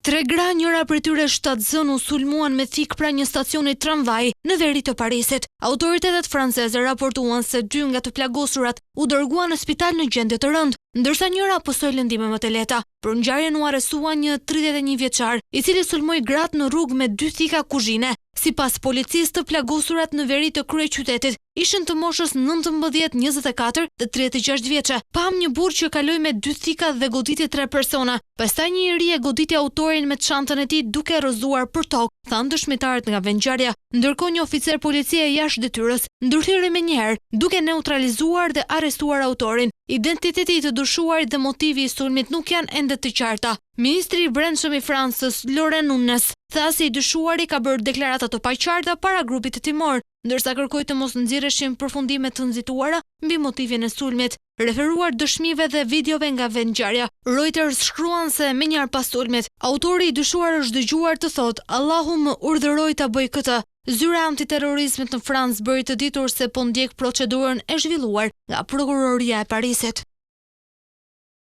Tre gra, njëra prej tyre shtatzën, u sulmuan me thik pra një stacioni tramvaj në veri të Parisit. Autoritetet franceze raportuan se 2 nga të plagosurat u dërguan në spital në gjendje të rëndë, ndërsa njëra posoi lëndime më të lehta. Për ngjarjen u arrestua një 31 vjeçar, i cili sulmoi gratë në rrugë me 2 thika kuzhine. Sipas policisë, të plagosurat në veri të kryeqytetit ishin të moshës 19, 24 dhe 36 vjeçe. Pam një burr që kaloi me 2 thika dhe goditi 3 persona. Pastaj një iri e goditi autorin me çantën e tij duke rrëzuar për tokë, thanë dëshmitarët nga vendngjarja. Ndërkohë një oficer policie jashtë detyrës ndërhyri menjëherë duke neutralizuar dhe arrestuar autorin. Identiteti i të dyshuarit dhe motivi i sulmit nuk janë ende të qarta. Ministri i Brendshëm i Francës, Laurent Nunez, tha se i dyshuari ka bërë deklarata të paqarta para grupit të timor, ndërsa kërkoi të mos nxjerreshin përfundime të nxituara mbi motivin e sulmit. Referuar dëshmive dhe videove nga vendngjarja, Reuters shkruan se menjëherë pas sulmit, autori i dyshuar është dëgjuar të thotë: "Allahu më urdhëroi ta bëj këtë." Zyra e antiterrorizmit në Francë bëri të ditur se po ndjek procedurën e zhvilluar nga prokuroria e Parisit.